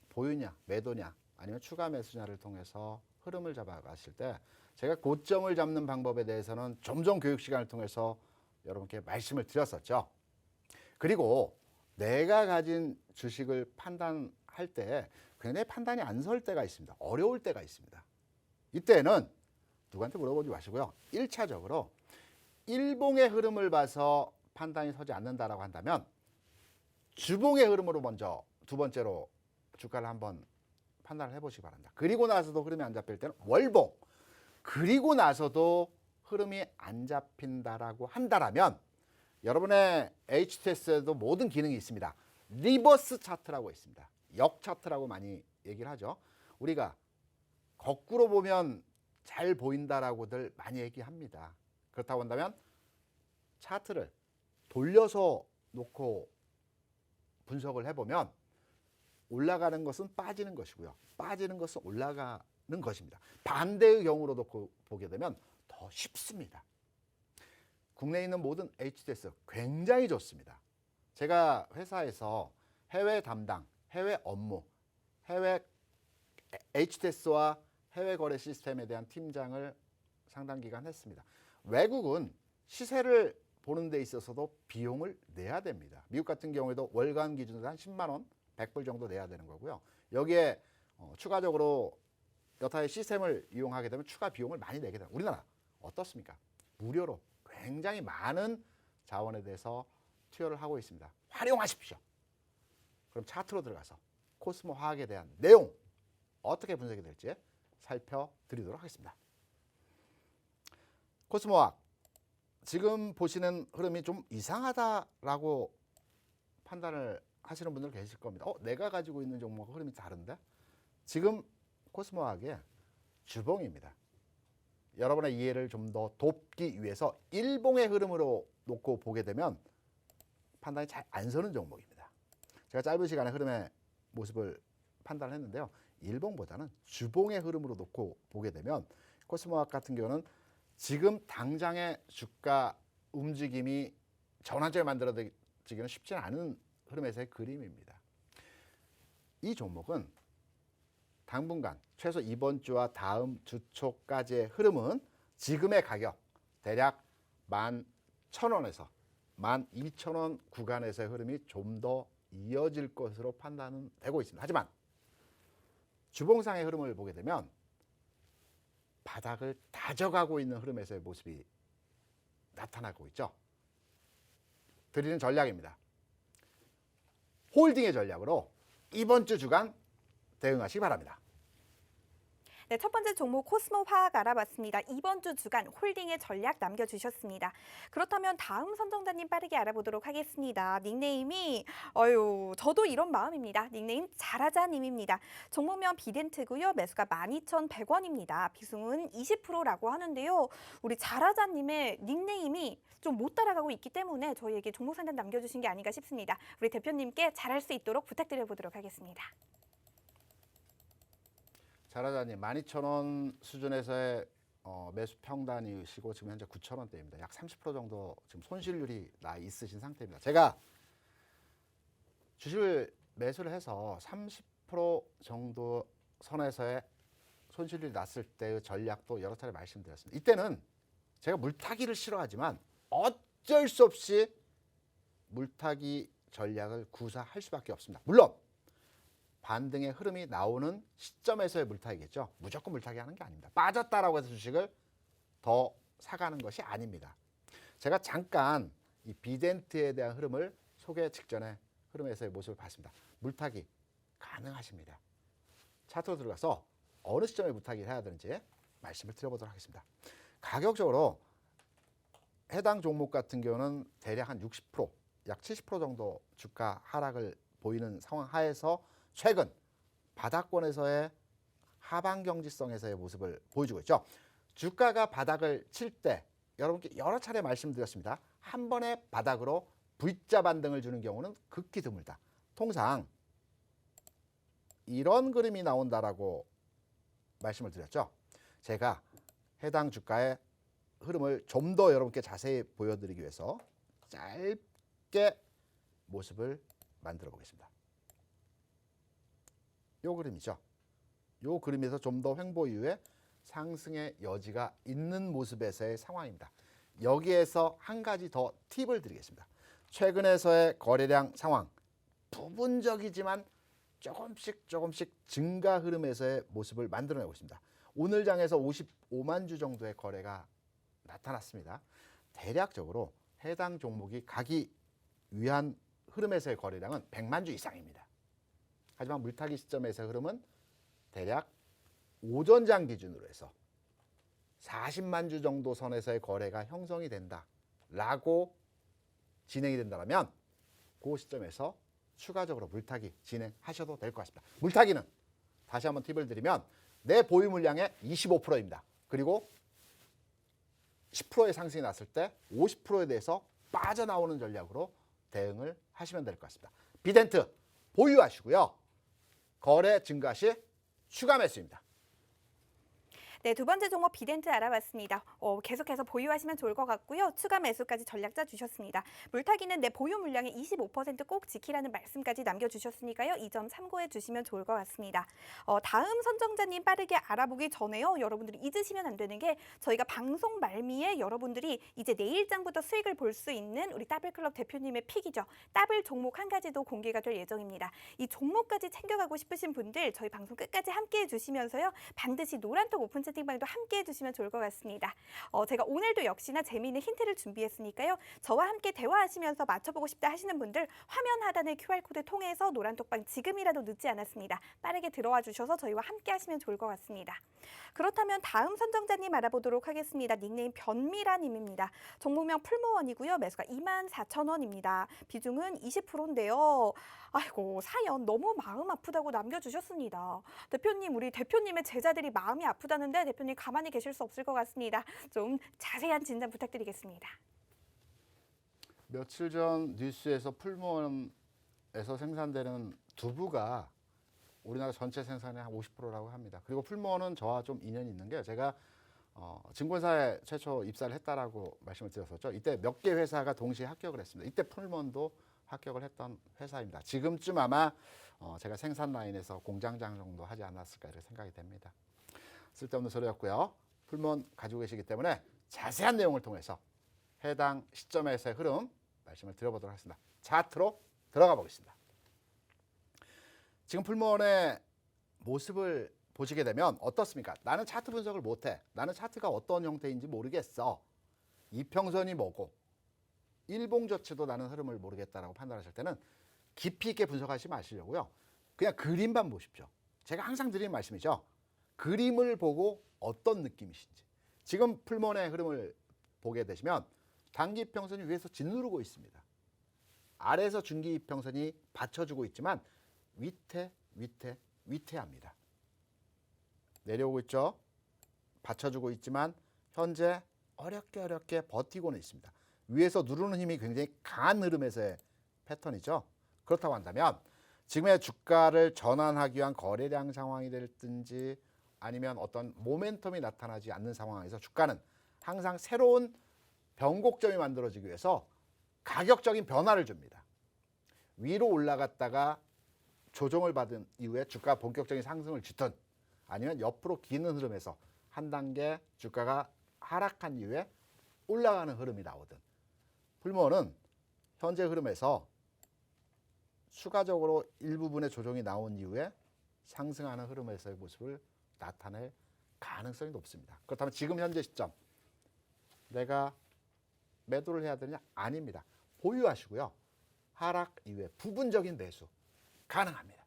보유냐, 매도냐, 아니면 추가 매수냐를 통해서 흐름을 잡아가실 때 제가 고점을 잡는 방법에 대해서는 점점 교육 시간을 통해서 여러분께 말씀을 드렸었죠. 그리고 내가 가진 주식을 판단할 때 굉장히 판단이 안 설 때가 있습니다. 어려울 때가 있습니다. 이때는 누구한테 물어보지 마시고요. 1차적으로 일봉의 흐름을 봐서 판단이 서지 않는다라고 한다면 주봉의 흐름으로 먼저 두 번째로 주가를 한번 판단을 해보시기 바랍니다. 그리고 나서도 흐름이 안 잡힐 때는 월봉, 그리고 나서도 흐름이 안 잡힌다라고 한다라면 여러분의 HTS에도 모든 기능이 있습니다. 리버스 차트라고 있습니다. 역 차트라고 많이 얘기를 하죠. 우리가 거꾸로 보면 잘 보인다라고들 많이 얘기합니다. 그렇다고 한다면 차트를 돌려서 놓고 분석을 해보면 올라가는 것은 빠지는 것이고요. 빠지는 것은 올라가는 것입니다. 반대의 경우로 놓고 보게 되면 더 쉽습니다. 국내에 있는 모든 HTS 굉장히 좋습니다. 제가 회사에서 해외 담당, 해외 업무, 해외 HTS와 해외 거래 시스템에 대한 팀장을 상당 기간 했습니다. 외국은 시세를 보는 데 있어서도 비용을 내야 됩니다. 미국 같은 경우에도 월간 기준으로 한 10만 원, 100불 정도 내야 되는 거고요. 여기에 추가적으로 여타의 시스템을 이용하게 되면 추가 비용을 많이 내게 됩니다. 우리나라 어떻습니까? 무료로 굉장히 많은 자원에 대해서 투여를 하고 있습니다. 활용하십시오. 그럼 차트로 들어가서 코스모 화학에 대한 내용 어떻게 분석이 될지 살펴드리도록 하겠습니다. 코스모 화학 지금 보시는 흐름이 좀 이상하다라고 판단을 하시는 분들 계실 겁니다. 내가 가지고 있는 종목과 흐름이 다른데? 지금 코스모 화학의 주봉입니다. 여러분의 이해를 좀 더 돕기 위해서 일봉의 흐름으로 놓고 보게 되면 판단이 잘 안 서는 종목입니다. 제가 짧은 시간에 흐름의 모습을 판단을 했는데요. 일봉보다는 주봉의 흐름으로 놓고 보게 되면 코스모학 같은 경우는 지금 당장의 주가 움직임이 전환점을 만들어지기는 쉽지 않은 흐름에서의 그림입니다. 이 종목은 당분간 최소 이번 주와 다음 주 초까지의 흐름은 지금의 가격 대략 11,000원에서 12,000원 구간에서의 흐름이 좀 더 이어질 것으로 판단은 되고 있습니다. 하지만 주봉상의 흐름을 보게 되면 바닥을 다져가고 있는 흐름에서의 모습이 나타나고 있죠. 드리는 전략입니다. 홀딩의 전략으로 이번 주 주간 대응하시기 바랍니다. 네, 첫 번째 종목 코스모 화학 알아봤습니다. 이번 주 주간 홀딩의 전략 남겨주셨습니다. 그렇다면 다음 선정자님 빠르게 알아보도록 하겠습니다. 닉네임이 저도 이런 마음입니다. 닉네임 잘하자님입니다. 종목명 비덴트고요. 매수가 12,100원입니다. 비중은 20%라고 하는데요. 우리 잘하자님의 닉네임이 좀 못 따라가고 있기 때문에 저희에게 종목 상담 남겨주신 게 아닌가 싶습니다. 우리 대표님께 잘할 수 있도록 부탁드려보도록 하겠습니다. 잘하자님 12,000원 수준에서의 매수 평단이시고 지금 현재 9,000원대입니다. 약 30% 정도 지금 손실률이 나 있으신 상태입니다. 제가 주식을 매수를 해서 30% 정도 선에서의 손실률이 났을 때의 전략도 여러 차례 말씀드렸습니다. 이때는 제가 물타기를 싫어하지만 어쩔 수 없이 물타기 전략을 구사할 수밖에 없습니다. 물론 반등의 흐름이 나오는 시점에서의 물타기겠죠. 무조건 물타기 하는 게 아닙니다. 빠졌다라고 해서 주식을 더 사가는 것이 아닙니다. 제가 잠깐 이 비덴트에 대한 흐름을 소개 직전에 흐름에서의 모습을 봤습니다. 물타기 가능하십니다. 차트로 들어가서 어느 시점에 물타기를 해야 되는지 말씀을 드려보도록 하겠습니다. 가격적으로 해당 종목 같은 경우는 대략 한 60%, 약 70% 정도 주가 하락을 보이는 상황 하에서 최근 바닥권에서의 하방 경직성에서의 모습을 보여주고 있죠. 주가가 바닥을 칠 때 여러분께 여러 차례 말씀드렸습니다. 한 번에 바닥으로 V자 반등을 주는 경우는 극히 드물다. 통상 이런 그림이 나온다라고 말씀을 드렸죠. 제가 해당 주가의 흐름을 좀 더 여러분께 자세히 보여드리기 위해서 짧게 모습을 만들어 보겠습니다. 요 그림이죠. 요 그림에서 좀 더 횡보 이후에 상승의 여지가 있는 모습에서의 상황입니다. 여기에서 한 가지 더 팁을 드리겠습니다. 최근에서의 거래량 상황, 부분적이지만 조금씩 증가 흐름에서의 모습을 만들어내고 있습니다. 오늘 장에서 55만 주 정도의 거래가 나타났습니다. 대략적으로 해당 종목이 가기 위한 흐름에서의 거래량은 100만 주 이상입니다. 하지만 물타기 시점에서의 흐름은 대략 오전장 기준으로 해서 40만 주 정도 선에서의 거래가 형성이 된다라고 진행이 된다면 그 시점에서 추가적으로 물타기 진행하셔도 될 것 같습니다. 물타기는 다시 한번 팁을 드리면 내 보유 물량의 25%입니다. 그리고 10%의 상승이 났을 때 50%에 대해서 빠져나오는 전략으로 대응을 하시면 될 것 같습니다. 비덴트 보유하시고요. 거래 증가 시 추가 매수입니다. 네, 두 번째 종목 비덴트 알아봤습니다. 계속해서 보유하시면 좋을 것 같고요. 추가 매수까지 전략 짜 주셨습니다. 물타기는 내 보유 물량의 25%꼭 지키라는 말씀까지 남겨주셨으니까요. 이 점 참고해 주시면 좋을 것 같습니다. 다음 선정자님 빠르게 알아보기 전에요. 여러분들이 잊으시면 안 되는 게 저희가 방송 말미에 여러분들이 이제 내일장부터 수익을 볼 수 있는 우리 따블클럽 대표님의 픽이죠. 따블 종목 한 가지 더 공개가 될 예정입니다. 이 종목까지 챙겨가고 싶으신 분들 저희 방송 끝까지 함께해 주시면서요. 반드시 노란톡 오픈 채팅방도 함께 해주시면 좋을 것 같습니다. 제가 오늘도 역시나 재미있는 힌트를 준비했으니까요. 저와 함께 대화하시면서 맞춰보고 싶다 하시는 분들 화면 하단의 QR코드 통해서 노란톡방 지금이라도 늦지 않았습니다. 빠르게 들어와 주셔서 저희와 함께 하시면 좋을 것 같습니다. 그렇다면 다음 선정자님 알아보도록 하겠습니다. 닉네임 변미라님입니다. 종목명 풀모원이고요. 매수가 24,000원입니다. 비중은 20%인데요. 아이고 사연 너무 마음 아프다고 남겨주셨습니다. 대표님 우리 대표님의 제자들이 마음이 아프다는데 대표님 가만히 계실 수 없을 것 같습니다. 좀 자세한 진단 부탁드리겠습니다. 며칠 전 뉴스에서 풀무원에서 생산되는 두부가 우리나라 전체 생산의 한 50%라고 합니다. 그리고 풀무원은 저와 좀 인연이 있는 게 제가 증권사에 최초 입사를 했다라고 말씀을 드렸었죠. 이때 몇 개 회사가 동시에 합격을 했습니다. 이때 풀무원도 합격을 했던 회사입니다. 지금쯤 아마 제가 생산 라인에서 공장장 정도 하지 않았을까 이렇게 생각이 됩니다. 쓸데없는 소리였고요. 풀무원 가지고 계시기 때문에 자세한 내용을 통해서 해당 시점에서의 흐름 말씀을 드려보도록 하겠습니다. 차트로 들어가 보겠습니다. 지금 풀무원의 모습을 보시게 되면 어떻습니까? 나는 차트 분석을 못해. 나는 차트가 어떤 형태인지 모르겠어. 이평선이 뭐고 일봉저치도 나는 흐름을 모르겠다라고 판단하실 때는 깊이 있게 분석하지 마시려고요. 그냥 그림만 보십시오. 제가 항상 드리는 말씀이죠. 그림을 보고 어떤 느낌이신지. 지금 풀무원의 흐름을 보게 되시면 단기평선이 위에서 짓누르고 있습니다. 아래에서 중기평선이 받쳐주고 있지만 위태합니다. 내려오고 있죠. 받쳐주고 있지만 현재 어렵게 버티고는 있습니다. 위에서 누르는 힘이 굉장히 강한 흐름에서의 패턴이죠. 그렇다고 한다면 지금의 주가를 전환하기 위한 거래량 상황이 될든지 아니면 어떤 모멘텀이 나타나지 않는 상황에서 주가는 항상 새로운 변곡점이 만들어지기 위해서 가격적인 변화를 줍니다. 위로 올라갔다가 조정을 받은 이후에 주가가 본격적인 상승을 쥐든 아니면 옆으로 기는 흐름에서 한 단계 주가가 하락한 이후에 올라가는 흐름이 나오든 풀무원은 현재 흐름에서 추가적으로 일부분의 조정이 나온 이후에 상승하는 흐름에서의 모습을 나타낼 가능성이 높습니다. 그렇다면 지금 현재 시점 내가 매도를 해야 되느냐? 아닙니다. 보유하시고요. 하락 이후에 부분적인 매수 가능합니다.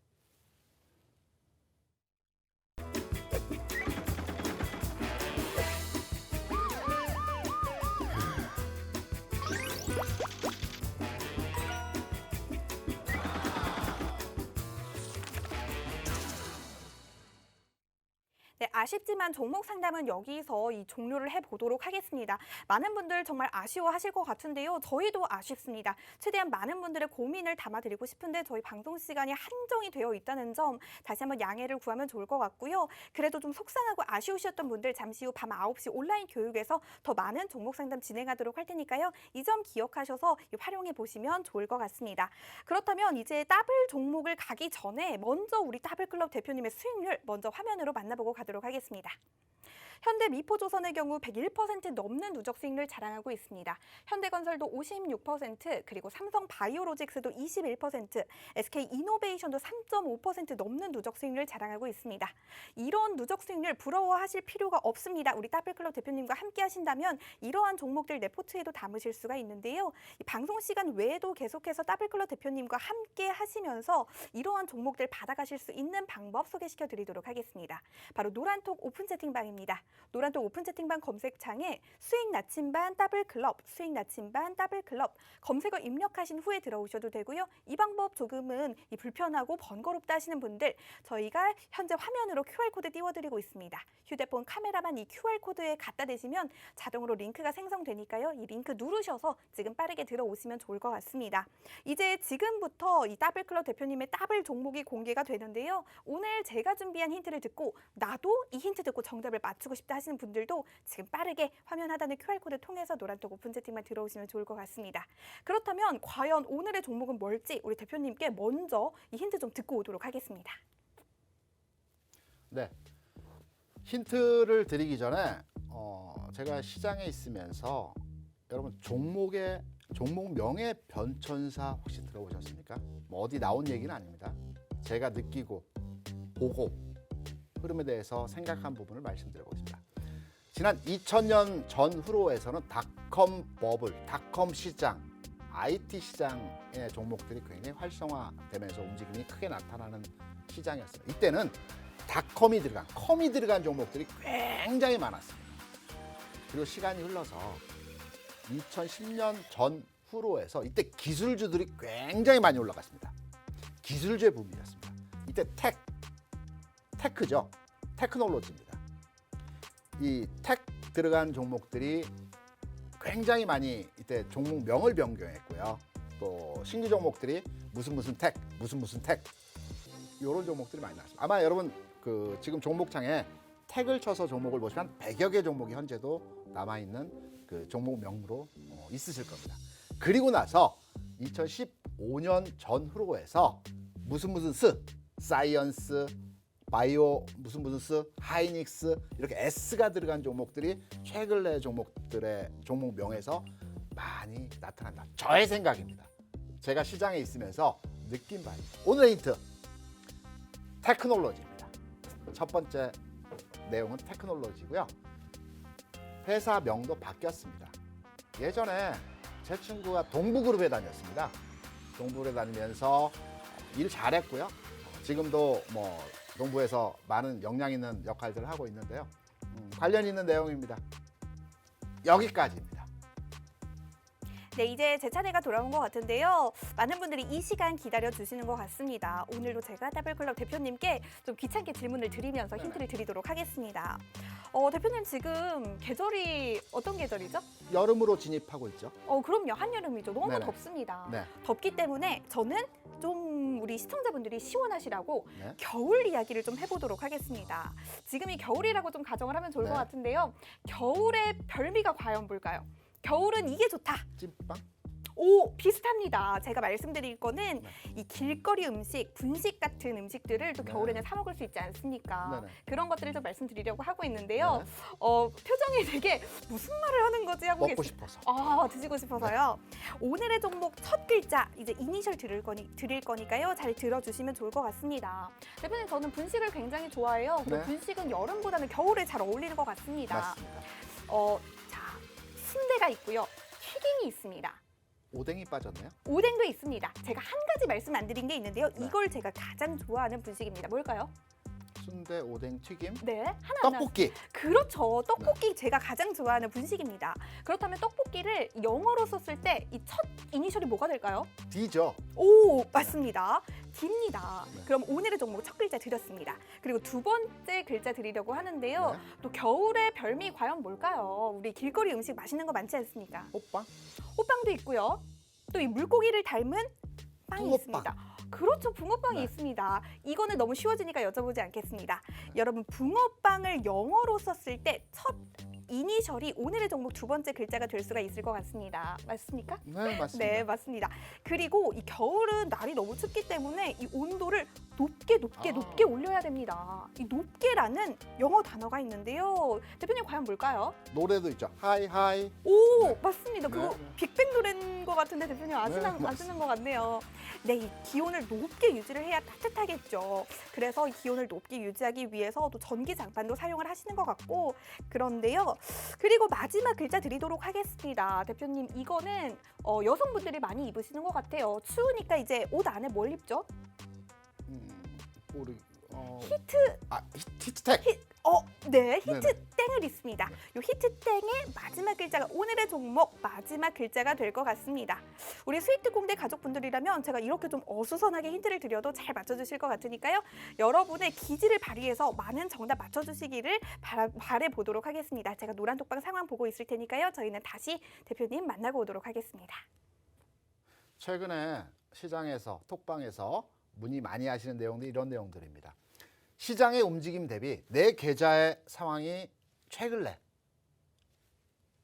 네, 아쉽지만 종목 상담은 여기서 종료를 해보도록 하겠습니다. 많은 분들 정말 아쉬워하실 것 같은데요. 저희도 아쉽습니다. 최대한 많은 분들의 고민을 담아드리고 싶은데 저희 방송 시간이 한정이 되어 있다는 점 다시 한번 양해를 구하면 좋을 것 같고요. 그래도 좀 속상하고 아쉬우셨던 분들 잠시 후 밤 9시 온라인 교육에서 더 많은 종목 상담 진행하도록 할 테니까요. 이 점 기억하셔서 활용해 보시면 좋을 것 같습니다. 그렇다면 이제 더블 종목을 가기 전에 먼저 우리 더블클럽 대표님의 수익률 먼저 화면으로 만나보고 가도록 하겠습니다. 현대미포조선의 경우 101% 넘는 누적 수익률 자랑하고 있습니다. 현대건설도 56%, 그리고 삼성바이오로직스도 21%, SK이노베이션도 3.5% 넘는 누적 수익률 자랑하고 있습니다. 이런 누적 수익률 부러워하실 필요가 없습니다. 우리 더블클럽 대표님과 함께 하신다면 이러한 종목들 내 포트에도 담으실 수가 있는데요. 이 방송 시간 외에도 계속해서 더블클럽 대표님과 함께 하시면서 이러한 종목들 받아가실 수 있는 방법 소개시켜 드리도록 하겠습니다. 바로 노란톡 오픈 채팅방입니다. 노란톡 오픈 채팅방 검색창에 수익 나침반 더블클럽, 수익 나침반 더블클럽 검색어 입력하신 후에 들어오셔도 되고요. 이 방법 조금은 불편하고 번거롭다 하시는 분들 저희가 현재 화면으로 QR코드 띄워드리고 있습니다. 휴대폰 카메라만 이 QR코드에 갖다 대시면 자동으로 링크가 생성되니까요. 이 링크 누르셔서 지금 빠르게 들어오시면 좋을 것 같습니다. 이제 지금부터 이 더블클럽 대표님의 더블 종목이 공개가 되는데요. 오늘 제가 준비한 힌트를 듣고 나도 이 힌트 듣고 정답을 맞추고 싶다 하시는 분들도 지금 빠르게 화면 하단의 QR코드 통해서 노란톡 오픈 채팅만 들어오시면 좋을 것 같습니다. 그렇다면 과연 오늘의 종목은 뭘지 우리 대표님께 먼저 이 힌트 좀 듣고 오도록 하겠습니다. 네, 힌트를 드리기 전에 제가 시장에 있으면서 여러분 종목 명예 변천사 혹시 들어보셨습니까? 뭐 어디 나온 얘기는 아닙니다. 제가 느끼고 보고 흐름에 대해서 생각한 부분을 말씀드려보겠습니다. 지난 2000년 전후로에서는 닷컴 버블, 닷컴 시장, IT 시장의 종목들이 굉장히 활성화되면서 움직임이 크게 나타나는 시장이었습니다. 이때는 닷컴이 들어간 종목들이 굉장히 많았습니다. 그리고 시간이 흘러서 2010년 전후로에서 이때 기술주들이 굉장히 많이 올라갔습니다. 기술주의 붐이었습니다. 이때 테크죠. 테크놀로지입니다. 이 테크 들어간 종목들이 굉장히 많이 이때 종목명을 변경했고요. 또 신규 종목들이 무슨 테크, 무슨 테크 이런 종목들이 많이 나왔습니다. 아마 여러분 그 지금 종목창에 택을 쳐서 종목을 보시면 100여 개 종목이 현재도 남아있는 그 종목명으로 있으실 겁니다. 그리고 나서 2015년 전후로 해서 무슨 사이언스, 바이오 무슨 하이닉스 이렇게 S가 들어간 종목들이 최근래 종목들의 종목명에서 많이 나타난다. 저의 생각입니다. 제가 시장에 있으면서 느낀 바입니다. 오늘의 힌트 테크놀로지입니다. 첫 번째 내용은 테크놀로지고요. 회사 명도 바뀌었습니다. 예전에 제 친구가 동부그룹에 다녔습니다. 동부그룹에 다니면서 일 잘했고요. 지금도 뭐 동부에서 많은 역량 있는 역할들을 하고 있는데요. 관련 있는 내용입니다. 여기까지입니다. 네, 이제 제 차례가 돌아온 것 같은데요. 많은 분들이 이 시간 기다려 주시는 것 같습니다. 오늘도 제가 더블클럽 대표님께 좀 귀찮게 질문을 드리면서 힌트를 드리도록 하겠습니다. 대표님 지금 계절이 어떤 계절이죠? 여름으로 진입하고 있죠. 그럼요. 한여름이죠. 너무 네네. 덥습니다. 네. 덥기 때문에 저는 좀 우리 시청자분들이 시원하시라고 네. 겨울 이야기를 좀 해보도록 하겠습니다. 지금이 겨울이라고 좀 가정을 하면 좋을 네. 것 같은데요. 겨울의 별미가 과연 뭘까요? 겨울은 이게 좋다. 찐빵? 오, 비슷합니다. 제가 말씀드릴 거는 네. 이 길거리 음식, 분식 같은 음식들을 또 네. 겨울에는 사 먹을 수 있지 않습니까? 네네. 그런 것들을 좀 말씀드리려고 하고 있는데요. 네. 표정이 되게 무슨 말을 하는 거지 하고 먹고 계세요. 싶어서. 드시고 싶어서요. 오늘의 종목 첫 글자 이제 이니셜 드릴 거니까요. 잘 들어주시면 좋을 것 같습니다. 대표님 저는 분식을 굉장히 좋아해요. 그리고 네. 분식은 여름보다는 겨울에 잘 어울리는 것 같습니다. 맞습니다. 자, 순대가 있고요. 튀김이 있습니다. 오뎅이 빠졌네요. 오뎅도 있습니다. 제가 한 가지 말씀 안 드린 게 있는데요. 네. 이걸 제가 가장 좋아하는 분식입니다. 뭘까요? 순대, 오뎅, 튀김, 네, 하나 떡볶이. 그렇죠. 떡볶이 제가 가장 좋아하는 분식입니다. 그렇다면 떡볶이를 영어로 썼을 때 이 첫 이니셜이 뭐가 될까요? D죠. 오, 맞습니다. D입니다. 네. 그럼 오늘의 종목 첫 글자 드렸습니다. 그리고 두 번째 글자 드리려고 하는데요. 네. 또 겨울의 별미 과연 뭘까요? 우리 길거리 음식 맛있는 거 많지 않습니까? 호빵? 호빵도 있고요. 또 이 물고기를 닮은 빵이 붕어빵. 있습니다. 그렇죠. 붕어빵이 네. 있습니다. 이거는 너무 쉬워지니까 여쭤보지 않겠습니다. 여러분, 붕어빵을 영어로 썼을 때 첫 이니셜이 오늘의 종목 두 번째 글자가 될 수가 있을 것 같습니다. 맞습니까? 네, 맞습니다. 네, 맞습니다. 그리고 이 겨울은 날이 너무 춥기 때문에 이 온도를 높게 올려야 됩니다. 이 높게라는 영어 단어가 있는데요. 대표님 과연 뭘까요? 노래도 있죠. 하이 하이. 오, 맞습니다. 그거 네. 빅뱅 노래인 것 같은데 대표님 네, 아시는 것 같네요. 네, 이 기온을 높게 유지를 해야 따뜻하겠죠. 그래서 이 기온을 높게 유지하기 위해서 또 전기 장판도 사용을 하시는 것 같고 그런데요. 그리고 마지막 글자 드리도록 하겠습니다. 대표님 이거는 여성분들이 많이 입으시는 것 같아요. 추우니까 이제 옷 안에 뭘 입죠? 히트텍. 네, 네네. 히트땡을 있습니다. 이 히트땡의 마지막 글자가 오늘의 종목 마지막 글자가 될 것 같습니다. 우리 수익특공대 가족분들이라면 제가 이렇게 좀 어수선하게 힌트를 드려도 잘 맞춰주실 것 같으니까요. 여러분의 기지를 발휘해서 많은 정답 맞춰주시기를 바라보도록 하겠습니다. 제가 노란톡방 상황 보고 있을 테니까요. 저희는 다시 대표님 만나고 오도록 하겠습니다. 최근에 시장에서 톡방에서 문의 많이 하시는 내용들이 이런 내용들입니다. 시장의 움직임 대비 내 계좌의 상황이 최근래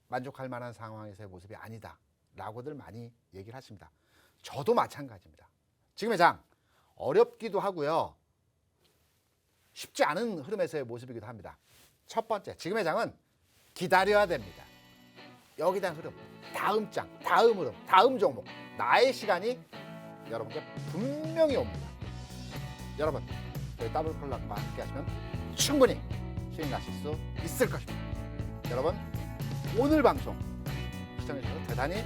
만족할 만한 상황에서의 모습이 아니다 라고들 많이 얘기를 하십니다. 저도 마찬가지입니다. 지금의 장 어렵기도 하고요. 쉽지 않은 흐름에서의 모습이기도 합니다. 첫 번째, 지금의 장은 기다려야 됩니다. 여기에 대한 흐름, 다음 장, 다음 흐름, 다음 종목, 나의 시간이 여러분께 분명히 옵니다. 여러분, 저희 더블클럽과 함께 하시면 충분히 수익 나실 수 있을 것입니다. 여러분, 오늘 방송 시청해 주셔서 대단히